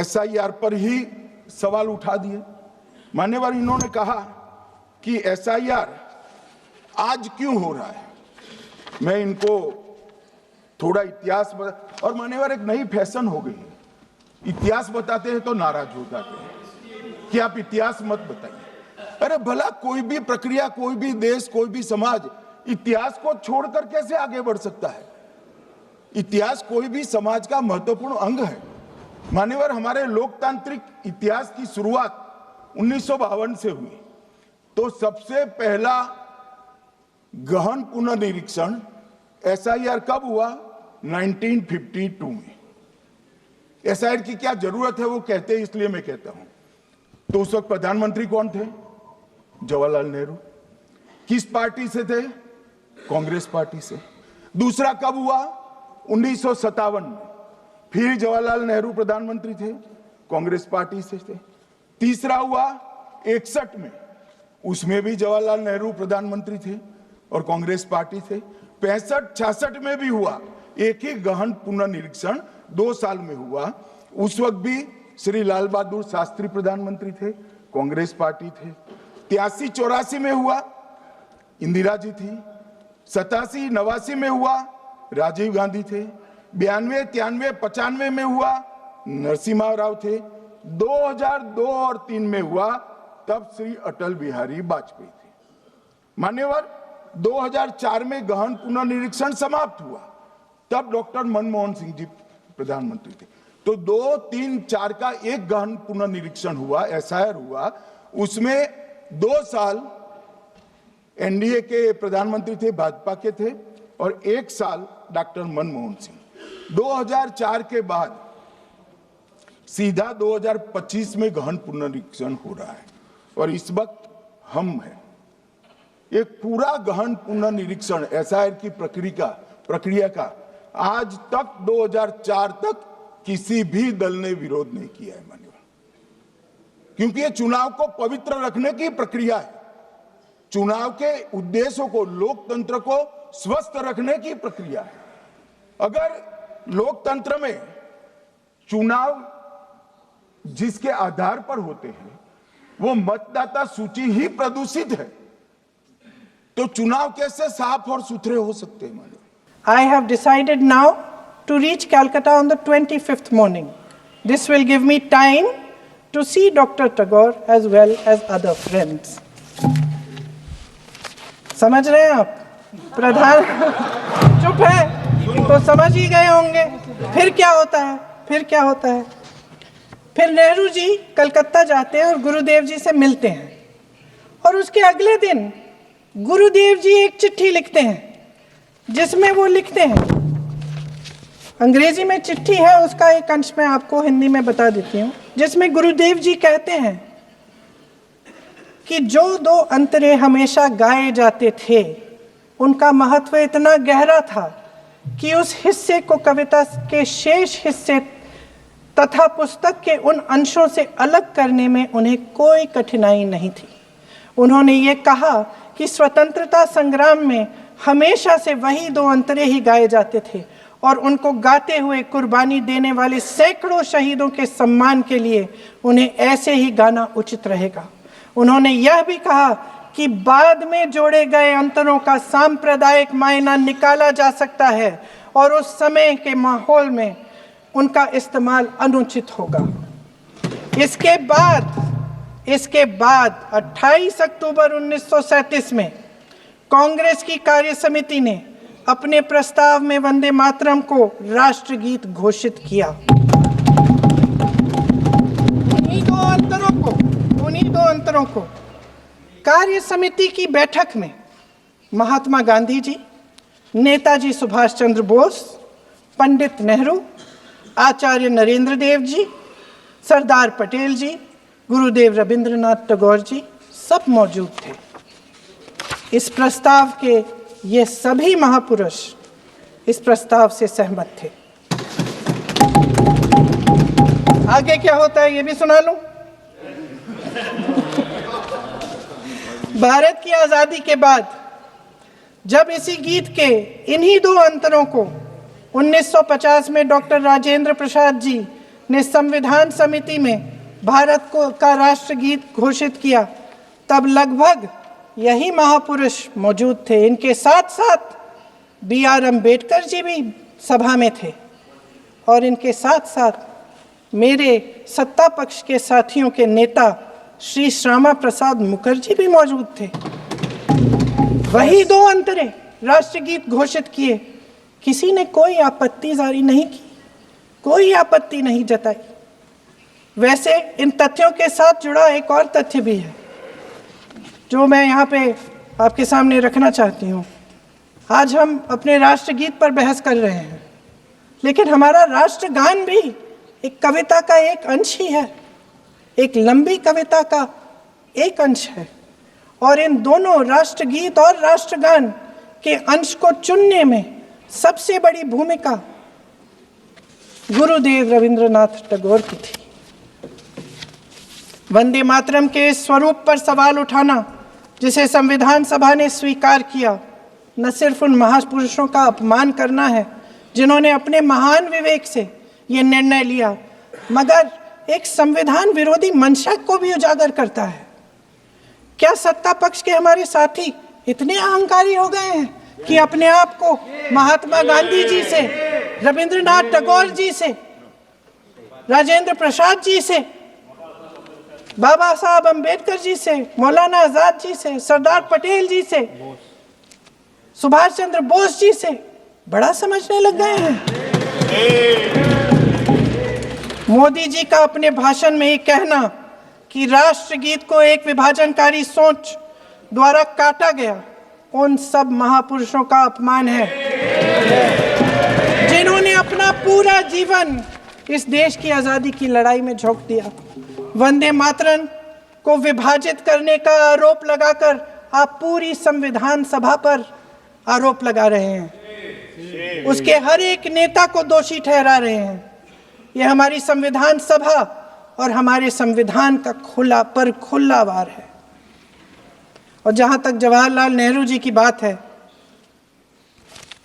SIR पर ही सवाल उठा दिए। मान्यवर, इन्होंने कहा कि एसआईआर आज क्यों हो रहा है। मैं इनको थोड़ा इतिहास और मान्यवर, एक नई फैशन हो गई है, इतिहास बताते हैं तो नाराज हो जाते हैं कि आप इतिहास मत बताइए। अरे भला कोई भी प्रक्रिया, कोई भी देश, कोई भी समाज इतिहास को छोड़कर कैसे आगे बढ़ सकता है। इतिहास कोई भी समाज का महत्वपूर्ण अंग है। मान्यवर, हमारे लोकतांत्रिक इतिहास की शुरुआत 1952 से हुई। तो सबसे पहला गहन पुनर्निरीक्षण एसआईआर कब हुआ? 1952 में। एसआईआर की क्या जरूरत है वो कहते हैं, इसलिए मैं कहता हूं। तो उस वक्त प्रधानमंत्री कौन थे? जवाहरलाल नेहरू। किस पार्टी से थे? कांग्रेस पार्टी से। दूसरा कब हुआ? 1957 में। फिर जवाहरलाल नेहरू प्रधानमंत्री थे, कांग्रेस पार्टी से थे। तीसरा हुआ 61 में, उसमें भी जवाहरलाल नेहरू प्रधानमंत्री थे और कांग्रेस पार्टी थे। 65-66 में भी हुआ, एक ही गहन पुनर्निरीक्षण 2 साल में हुआ। उस वक्त भी श्री लाल बहादुर शास्त्री प्रधानमंत्री थे, कांग्रेस पार्टी थे। 83-84 में हुआ, इंदिरा जी थी। 87-89 में हुआ, राजीव गांधी थे। 92-93-95 में हुआ, नरसिम्हा राव थे। 2002 और 3 में हुआ, तब श्री अटल बिहारी वाजपेयी थे। मान्यवर, 2004 में गहन पुनर्निरीक्षण समाप्त हुआ, तब डॉक्टर मनमोहन सिंह जी प्रधानमंत्री थे। तो 2, 3, 4 का एक गहन पुनर्निरीक्षण हुआ, एसआईआर हुआ। उसमें 2 साल एनडीए के प्रधानमंत्री थे, भाजपा के थे, और 1 साल डॉक्टर मनमोहन सिंह। 2004 के बाद सीधा 2025 में गहन पुनर्निरीक्षण हो रहा है और इस वक्त हम हैं। एक पूरा गहन पुनर्निरीक्षण एसआईआर की प्रक्रिया का आज तक 2004 तक किसी भी दल ने विरोध नहीं किया है। मान्यवर, क्योंकि ये चुनाव को पवित्र रखने की प्रक्रिया है, चुनाव के उद्देश्यों को, लोकतंत्र को स्वस्थ रखने की प्रक्रिया है। अगर लोकतंत्र में चुनाव जिसके आधार पर होते हैं वो मतदाता सूची ही प्रदूषित है, तो चुनाव कैसे साफ और सुथरे हो सकते हैं? I have decided now to reach Calcutta on the 25th morning. This will give me time to see Dr. Tagore as well as other friends. समझ रहे हैं आप? प्रधान चुप है तो समझ ही गए होंगे। फिर क्या होता है? फिर नेहरू जी कलकत्ता जाते हैं और गुरुदेव जी से मिलते हैं, और उसके अगले दिन गुरुदेव जी एक चिट्ठी लिखते हैं जिसमें वो लिखते हैं, अंग्रेजी में चिट्ठी है, उसका एक अंश मैं आपको हिंदी में बता देती हूँ, जिसमें गुरुदेव जी कहते हैं कि जो 2 अंतरे हमेशा गाए जाते थे उनका महत्व इतना गहरा था कि उस हिस्से को कविता के शेष हिस्से तथा पुस्तक के उन अंशों से अलग करने में उन्हें कोई कठिनाई नहीं थी। उन्होंने ये कहा कि स्वतंत्रता संग्राम में हमेशा से वही 2 अंतरे ही गाए जाते थे और उनको गाते हुए कुर्बानी देने वाले सैकड़ों शहीदों के सम्मान के लिए उन्हें ऐसे ही गाना उचित रहेगा। उन्होंने यह भी कहा कि बाद में जोड़े गए अंतरों का सांप्रदायिक मायना निकाला जा सकता है और उस समय के माहौल में उनका इस्तेमाल अनुचित होगा। इसके बाद 28 अक्टूबर 1937 में कांग्रेस की कार्य समिति ने अपने प्रस्ताव में वंदे मातरम को राष्ट्रगीत घोषित किया। उन्हीं दो अंतरों को कार्य समिति की बैठक में महात्मा गांधी जी, नेताजी सुभाष चंद्र बोस, पंडित नेहरू, आचार्य नरेंद्र देव जी, सरदार पटेल जी, गुरुदेव रविंद्रनाथ टैगोर जी सब मौजूद थे। इस प्रस्ताव के ये सभी महापुरुष इस प्रस्ताव से सहमत थे। आगे क्या होता है ये भी सुना लूं। भारत की आजादी के बाद जब इसी गीत के इन्हीं 2 अंतरों को 1950 में डॉक्टर राजेंद्र प्रसाद जी ने संविधान समिति में भारत को का राष्ट्रगीत घोषित किया, तब लगभग यही महापुरुष मौजूद थे। इनके साथ साथ BR अम्बेडकर जी भी सभा में थे और इनके साथ साथ मेरे सत्ता पक्ष के साथियों के नेता श्री श्यामा प्रसाद मुखर्जी भी मौजूद थे। वही दो अंतरे राष्ट्रगीत घोषित किए, किसी ने कोई आपत्ति जारी नहीं की, कोई आपत्ति नहीं जताई। वैसे इन तथ्यों के साथ जुड़ा एक और तथ्य भी है जो मैं यहाँ पे आपके सामने रखना चाहती हूँ। आज हम अपने राष्ट्रगीत पर बहस कर रहे हैं, लेकिन हमारा राष्ट्रगान भी एक कविता का एक अंश ही है, एक लंबी कविता का एक अंश है। और इन दोनों राष्ट्रगीत और राष्ट्रगान के अंश को चुनने में सबसे बड़ी भूमिका गुरुदेव रविंद्रनाथ टैगोर की थी। वंदे मातरम के इस स्वरूप पर सवाल उठाना, जिसे संविधान सभा ने स्वीकार किया, न सिर्फ उन महापुरुषों का अपमान करना है जिन्होंने अपने महान विवेक से ये निर्णय लिया, मगर एक संविधान विरोधी मंशा को भी उजागर करता है। क्या सत्ता पक्ष के हमारे साथी इतने अहंकारी हो गए हैं कि अपने आप को महात्मा गांधी जी से, रविंद्रनाथ टैगोर जी से, राजेंद्र प्रसाद जी से, बाबा साहब अम्बेडकर जी से, मौलाना आजाद जी से, सरदार पटेल जी से, सुभाष चंद्र बोस जी से बड़ा समझने लग गए हैं? मोदी जी का अपने भाषण में ही कहना कि राष्ट्रगीत को एक विभाजनकारी सोच द्वारा काटा गया, उन सब महापुरुषों का अपमान है जिन्होंने अपना पूरा जीवन इस देश की आजादी की लड़ाई में झोंक दिया। वंदे मातरम को विभाजित करने का आरोप लगाकर आप पूरी संविधान सभा पर आरोप लगा रहे हैं, उसके हर एक नेता को दोषी ठहरा रहे हैं। यह हमारी संविधान सभा और हमारे संविधान का खुला वार है। और जहां तक जवाहरलाल नेहरू जी की बात है,